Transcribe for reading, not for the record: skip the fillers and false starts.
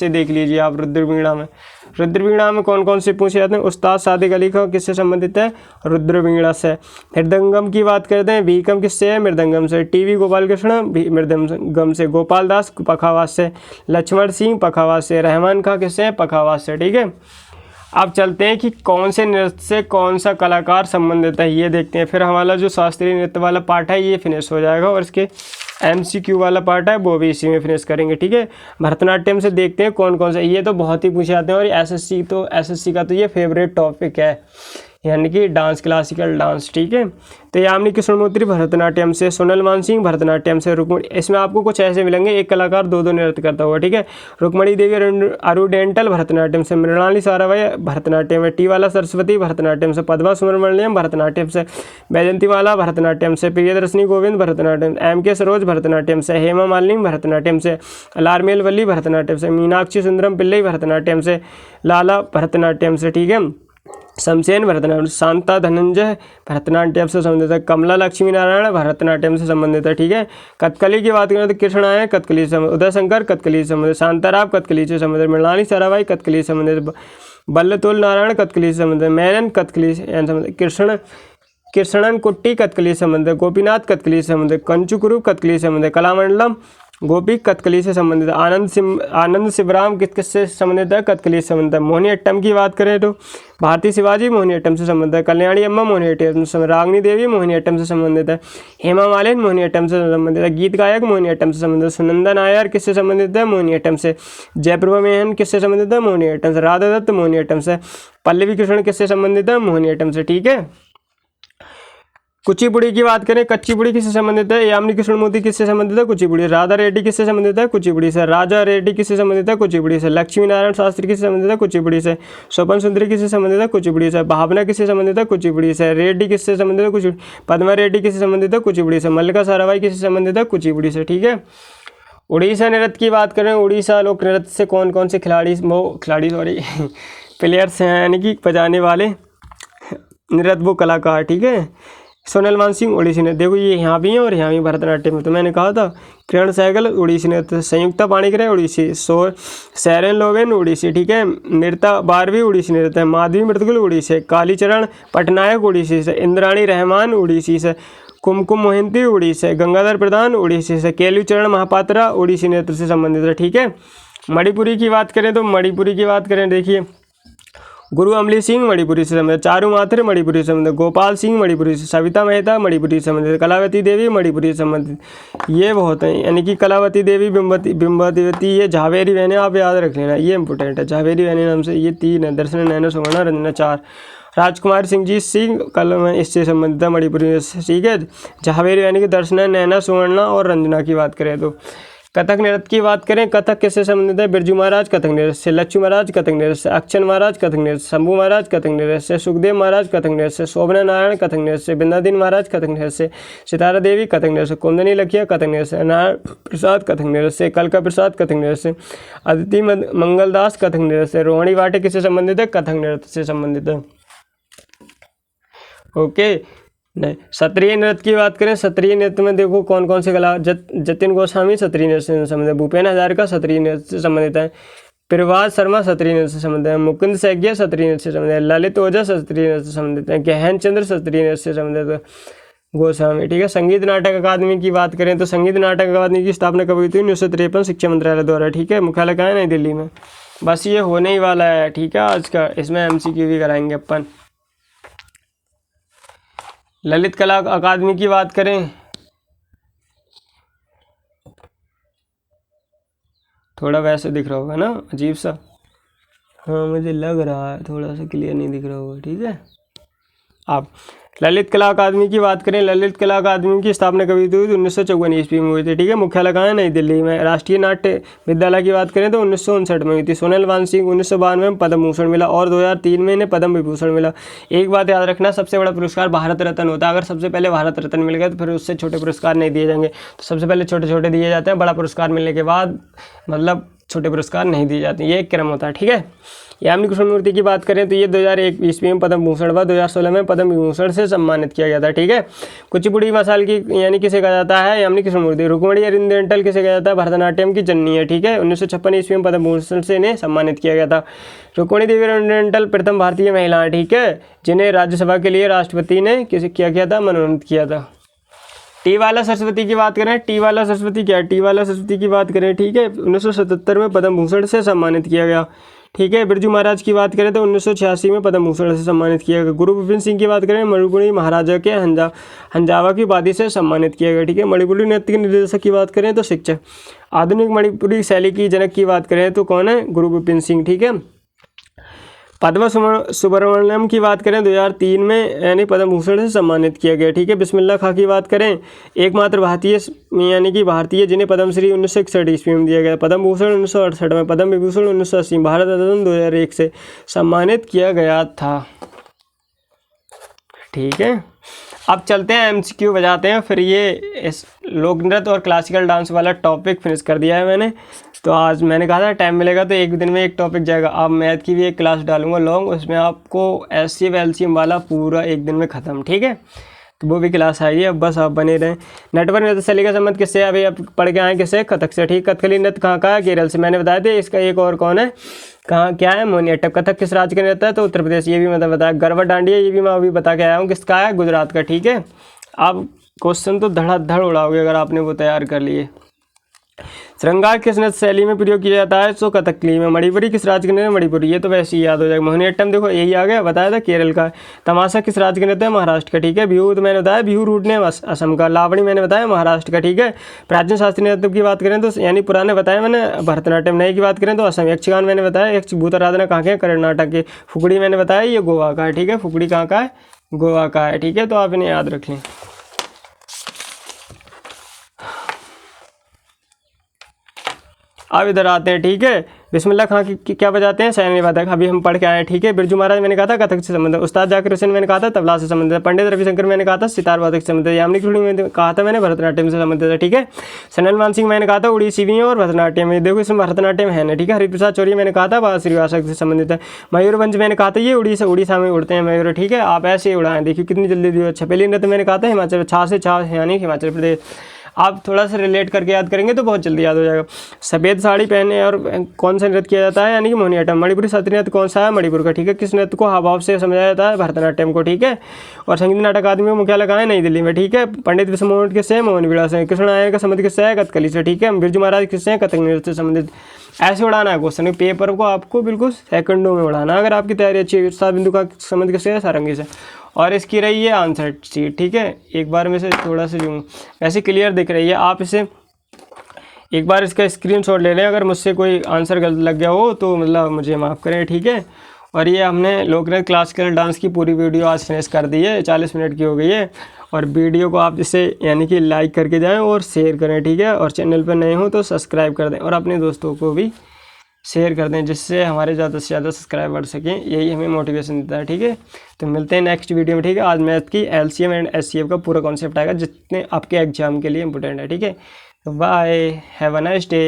से देख लीजिए आप रुद्रवीणा में। रुद्रवीणा में कौन कौन से पूछे जाते हैं? उस्ताद सादिक अली खां किससे संबंधित है? रुद्रवीणा से। मृदंगम की बात करते हैं, भीकम किससे है? मृदंगम से। टीवी गोपाल कृष्ण मृदंगम से। गोपाल दास पखावाज से। लक्ष्मण सिंह पखावाज से। रहमान खां किससे है? पखावाज से। ठीक है, अब चलते हैं कि कौन से नृत्य से कौन सा कलाकार संबंधित है, ये देखते हैं। फिर हमारा जो शास्त्रीय नृत्य वाला पार्ट है ये फिनिश हो जाएगा और इसके MCQ वाला पार्ट है वो भी इसी में फिनिश करेंगे। ठीक है, भरतनाट्यम से देखते हैं कौन कौन से, ये तो बहुत ही पूछे जाते हैं और SSC का तो ये फेवरेट टॉपिक है, यानी कि डांस, क्लासिकल डांस। ठीक है, तो यामिनी कृष्णमूर्ति भरतनाट्यम से, सोनल मानसिंह भरतनाट्यम से, रुक्मणी, इसमें आपको कुछ ऐसे मिलेंगे एक कलाकार दो नृत्य करता हुआ। ठीक है, रुक्मणी देवी अरुडेंटल भरतनाट्यम से, मृणाली साराभाई भरतनाट्यम में, टी वाला सरस्वती भरतनाट्यम से, पद्मा सुब्रमण्यम भरतनाट्यम से, बैजंतीमाला भरतनाट्यम से, प्रियदर्शनी गोविंद भरतनाट्यम, MK सरोज भरतनाट्यम से, हेमा मालिनी भरतनाट्यम से, अलारमेल वल्ली भरतनाट्यम से, मीनाक्षी सुंदरम पिल्लई भरतनाट्यम से, लाला भरतनाट्यम से। ठीक है, शमसेन भरतनाट्यम, शांता धनंजय भरतनाट्यम से संबंधित है, कमला लक्ष्मी नारायण भरतनाट्यम से संबंधित है। ठीक है, कथकली की बात करें तो कृष्ण आय कथकली से, उदय शंकर कथकली से संबंधित, शांताराम कथकली से संबंधित, मृणाली साराभाई कथकली से संबंधित, बल्लतोल नारायण कथकली से संबंधित, मेनन कथकली से संबंधित, कृष्णन कुट्टी कथकली से संबंधित, गोपीनाथ कथकली से संबंधित, कंचुकुरु कथकली से संबंधित, कलामंडलम गोपी कथकली से संबंधित, आनंद शिवराम किससे संबंधित है? कथकली से संबंधित है। मोहिनी अट्टम की बात करें तो भारती शिवाजी मोहिनी अट्टम से संबंधित है, कल्याणी अम्मा मोहिनी अट्टम से, रागनी देवी मोहिनी अट्टम से संबंधित है, हेमा मालिनी मोहिनी अट्टम से संबंधित है, गीत गायक मोहिनी अट्टम से संबंधित है, सुनंदा नायर किससे संबंधित है? मोहिनी अट्टम से, जयप्रभा मेहन किससे संबंधित है? मोहिनी अट्टम से, राधा दत्त मोहिनी अट्टम से, पल्लवी कृष्ण किससे संबंधित है? मोहिनी अट्टम से। ठीक है, कुचिपुड़ी की बात करें, कच्चीपुड़ी किससे संबंधित है? यामिनी कृष्णमूर्ति किससे संबंधित है? कुचिपुड़ी। राधा रेड्डी किससे संबंधित है? कुचिपुड़ी से। राजा रेड्डी किससे संबंधित है? कुचिपुड़ी से। लक्ष्मी नारायण शास्त्री किससे संबंधित है? कुचिपुड़ी से। स्वपन सुंदरी किससे संबंधित है? कुचिपुड़ी से। भावना किससे संबंधित है? कुचिपुड़ी से। रेड्डी किससे संबंधित है? कुचिपुड़ी। पद्मा रेड्डी किससे संबंधित है? कुचिपुड़ी से। मल्लिका साराभाई किससे संबंधित है? कुचिपुड़ी से। ठीक है, उड़ीसा नृत्य की बात करें, उड़ीसा लोक नृत्य से कौन कौन से प्लेयर्स हैं, यानी कि बजाने वाले नृत्य वो कलाकार। ठीक है, सोनल मानसिंह उड़ीसी नृत्य, देखो ये यहाँ भी है और यहाँ भी भरतनाट्यम में, तो मैंने कहा था। किरण सहगल उड़ीसी नृत्य, संयुक्ता पाणिग्रह उड़ीसी, सैरन लोवेन उड़ीसी। ठीक है, मृता बारवी उड़ीसी नृत्य है, माधवी मृदुल उड़ीसी, कालीचरण पटनायक उड़ीसी से, इंद्राणी रहमान उड़ीसी से, कुमकुम मोहिंती उड़ीसी, गंगाधर प्रधान उड़ीसी से, केलुचरण महापात्रा उड़ीसी नृत्य से संबंधित है। ठीक है, मणिपुरी की बात करें तो मणिपुरी की बात करें, देखिए गुरु अमली सिंह मणिपुरी से संबंधित, चारू माथुर मणिपुरी से संबंधित, गोपाल सिंह मणिपुरी से, सविता मेहता मणिपुरी से संबंधित, कलावती देवी मणिपुरी से संबंधित, ये बहुत हैं, यानी कि कलावती देवी, बिंबावती, ये झावेरी बहनें आप याद रख लेना, ये इंपॉर्टेंट है। झावेरी बहनें नाम से ये 3 है, दर्शन, नैना, सुवर्णा, रंजना 4। राजकुमार सिंह जी सिंह कलम इससे संबंधित है मणिपुरी से। ठीक है, झावेरी यानी कि दर्शना, नैना, सुवर्णा और रंजना की बात करें तो। कथक नृत्य की बात करें, कथक किससे संबंधित है? बिरजू महाराज कथक नृत्य से, लक्ष्मी महाराज कथक नृत्य से, अक्षन महाराज कथक नृत्य से, शंभू महाराज कथक नृत्य से, सुखदेव महाराज कथक नृत्य से, शोभना नारायण कथक नृत्य से, बिंदादीन महाराज कथक नृत्य से, सितारा देवी कथक नृत्य से, कुंदनी लखिया कथक नृत्य से, नारायण प्रसाद कथक नृत्य से, कलका प्रसाद कथक नृत्य से, अदिति मंगलदास कथक नृत्य से, रोहिणी वाटे किससे संबंधित है? कथक नृत्य से संबंधित है। ओके, नहीं, क्षत्रिय नृत्य की बात करें, क्षत्रिय नृत्य में देखो कौन कौन से कला, जतिन गोस्वामी क्षत्रिय नृत्य से संबंधित है, भूपेन हजारिका क्षत्रिय नृत्य से संबंधित है, प्रभात शर्मा क्षत्रिय नृत्य से संबंधित है, मुकुंद सैकिया क्षत्रिय नृत्य से संबंधित है, ललित ओझा क्षत्रिय नृत्य से संबंधित है, गहन चंद्र क्षत्रिय नृत्य से संबंधित है, गोस्वामी। ठीक है, संगीत नाटक अकादमी की बात करें तो संगीत नाटक अकादमी की स्थापना कब हुई थी? 1953 शिक्षा मंत्रालय द्वारा। ठीक है, मुख्यालय कहाँ है? नई दिल्ली में। बस ये होने ही वाला है। ठीक है, आज का इसमें MCQ भी कराएंगे अपन। ललित कला अकादमी की बात करें, थोड़ा वैसे दिख रहा होगा ना, अजीब सा, हाँ मुझे लग रहा है थोड़ा सा क्लियर नहीं दिख रहा होगा। ठीक है, आप ललित कला अकादमी की बात करें, ललित कला अकादमी की स्थापना कभी हुई थी? 1954 ईस्वी में हुई थी। ठीक है, मुख्यालय कहाँ है? नई दिल्ली में। राष्ट्रीय नाट्य विद्यालय की बात करें तो 1959 में हुई थी। सोनल मानसिंह 1992 में पद्म भूषण मिला और 2003 में इन्हें पद्म विभूषण मिला। एक बात याद रखना, सबसे बड़ा पुरस्कार भारत रत्न होता है। अगर सबसे पहले भारत रत्न मिल गया तो फिर उससे छोटे पुरस्कार नहीं दिए जाएंगे, तो सबसे पहले छोटे छोटे दिए जाते हैं, बड़ा पुरस्कार मिलने के बाद मतलब छोटे पुरस्कार नहीं दिए जाते, ये एक क्रम होता है, ठीक है। यामिनी कृष्णमूर्ति की बात करें तो ये 2001 ईस्वी में पद्म भूषण व 2016 में पद्म विभूषण से सम्मानित किया गया था, ठीक है। कुचिपुड़ी मसाल की यानी किसे कहा जाता है, यामिनी कृष्णमूर्ति। रुक्मणी अरिंदेंटल किसे कहा जाता है, भरतनाट्यम की जननी है, ठीक है। 1956 ईस्वी में पद्म भूषण से इन्हें सम्मानित किया गया था। रुक्मणी देवी अरिंदेंटल प्रथम भारतीय महिला है, ठीक है, जिन्हें राज्यसभा के लिए राष्ट्रपति ने किसे किया था, मनोनीत किया था। टी वाला सरस्वती की बात करें, टी वाला सरस्वती क्या है, टी वाला सरस्वती की बात करें, ठीक है, 1977 में पद्म भूषण से सम्मानित किया गया, ठीक है। बिरजू महाराज की बात करें तो 1986 में पद्म भूषण से सम्मानित किया गया। गुरु गोबिंद सिंह की बात करें, मणिपुरी महाराजा के हंजावा की उपाधि से सम्मानित किया गया, ठीक है। मणिपुरी नृत्य के निर्देशक की बात करें तो शिक्षक। आधुनिक मणिपुरी शैली की जनक की बात करें तो कौन है, गुरु गोबिंद सिंह, ठीक है। पद्म सुब्रमण्यम की बात करें 2003 में यानी पद्म भूषण से सम्मानित किया गया, ठीक है। बिस्मिल्लाह खां की बात करें, एकमात्र भारतीय यानी कि भारतीय जिन्हें पद्मश्री 1961 ईस्वी में दिया गया। पद्म भूषण 1968 में, पद्म विभूषण 1980 में, भारत रत्न 2001 से सम्मानित किया गया था, ठीक है। अब चलते हैं MCQ बजाते हैं, फिर ये इस लोक नृत्य और क्लासिकल डांस वाला टॉपिक फिनिश कर दिया है मैंने। तो आज मैंने कहा था टाइम मिलेगा तो एक दिन में एक टॉपिक जाएगा। अब मैथ की भी एक क्लास डालूंगा लॉन्ग, उसमें आपको SCF LCM वाला पूरा एक दिन में ख़त्म, ठीक है। तो वो भी क्लास आई है, अब बस आप बने रहें। नटवर नृत्य शैली का संबंध किससे, अभी आप पढ़ के आए किससे, कथक से, ठीक। कथकली नृत्य कहाँ का है, केरल से, मैंने बताया था। इसका एक और कौन है, कहाँ क्या है, मोहिनीअट्टम। कथक किस राज्य का नृत्य है, तो उत्तर प्रदेश, ये भी मतलब बताया। गरबा डांडिया ये भी मैं अभी बता के आया हूँ, किसका है, गुजरात का, ठीक है। आप क्वेश्चन तो धड़ाधड़ उड़ाओगे अगर आपने वो तैयार कर लिए। श्रृंगार किस नृत्य शैली में प्रयोग किया जाता है, तो कथकली में। मणिपुरी किस राज्य के नृत्य, मणिपुरी, ये तो वैसे ही याद हो जाएगा। मोहिनीअट्टम देखो यही आ गया, बताया था केरल का। तमाशा किस राज्य के नृत्य है, महाराष्ट्र का, ठीक है। बिहू तो मैंने बताया, बिहू रूट ने असम का। लावणी मैंने बताया महाराष्ट्र का, ठीक है। प्राचीन शास्त्रीय नृत्य की बात करें तो यानी पुराने बताया मैंने भरतनाट्यम। नए की बात करें तो असम। यक्षगान मैंने बताया, यक्ष भूत आराधना कहाँ के, कर्नाटक के। फुकड़ी मैंने बताया ये गोवा का है, ठीक है। फुकड़ी कहाँ का है, गोवा का है, ठीक है। तो आप इन्हें याद रख लें। अब इधर आते हैं, ठीक है। बिस्मिल्लाह खां की क्या बजाते हैं, सैन्य वादक, अभी हम पढ़ के आए हैं, ठीक है। बिरजू महाराज मैंने कहा था कथक से संबंधित। उस्ताद जाकिर हुसैन मैंने कहा था तबला से संबंधित है। पंडित रविशंकर मैंने कहा था सितार वादक से संबंधित है। यामिनी कृष्णमूर्ति मैंने कहा था मैंने भरतनाट्यम से संबंधित है, ठीक है। सनल मान सिंह मैंने कहा था उड़ीसी भी और भरतनाट्यम में, देखो इसमें भरतनाट्यम है ना, ठीक है। हरिप्रसाद चौरी मैंने कहा था बांसुरी वादक से संबंधित है। मयूरभंज मैंने कहा था ये उड़ीसा में उड़ते हैं मयूर, ठीक है। आप ऐसे ही उड़ाएं, देखिए कितनी जल्दी दियो। छपेली नृत्य मैंने कहा था हिमाचल, छा से छा यानी हिमाचल प्रदेश। आप थोड़ा सा रिलेट करके याद करेंगे तो बहुत जल्दी याद हो जाएगा। सफ़ेद साड़ी पहने और कौन सा नृत्य किया जाता है, यानी कि मोहिनीअट्टम। मणिपुरी शास्त्रीय नृत्य कौन सा है, मणिपुर का, ठीक है। किस नृत्य को हाव भाव से समझाया जाता है, भरतनाट्यम को, ठीक है। और संगीत नाटक अकादमी का मुख्यालय कहाँ है, नई दिल्ली में, ठीक है। पंडित विश्वमोहन किससे है, मोहन वीणा से। कृष्ण नायर का संबंध किससे है, कथकली से, ठीक है। बिरजू महाराज किससे हैं, कथक नृत्य से संबंधित। ऐसे उड़ाना है क्वेश्चन, पेपर को आपको बिल्कुल सेकंडों में उड़ाना अगर आपकी तैयारी अच्छी है। सात बिंदु का संबंध किससे है, सारंगी से। और इसकी रही है आंसर शीट, ठीक है। एक बार में से थोड़ा सा जूम वैसे क्लियर दिख रही है, आप इसे एक बार इसका स्क्रीनशॉट ले लें। अगर मुझसे कोई आंसर गलत लग गया हो तो मतलब मुझे माफ़ करें, ठीक है। और ये हमने लोक नृत्य क्लासिकल डांस की पूरी वीडियो आज फिनिश कर दी है, 40 मिनट की हो गई है। और वीडियो को आप इसे यानी कि लाइक करके जाएं और शेयर करें, ठीक है। और चैनल पर नए हो तो सब्सक्राइब कर दें और अपने दोस्तों को भी शेयर कर दें, जिससे हमारे ज़्यादा से ज़्यादा सब्सक्राइब बढ़ सकें। यही हमें मोटिवेशन देता है, ठीक है। तो मिलते हैं नेक्स्ट वीडियो में, ठीक है। आज मैथ की LCM एंड SCF का पूरा कॉन्सेप्ट आएगा, जितने आपके एग्जाम के लिए इंपॉर्टेंट है, ठीक है। तो bye, have a nice day.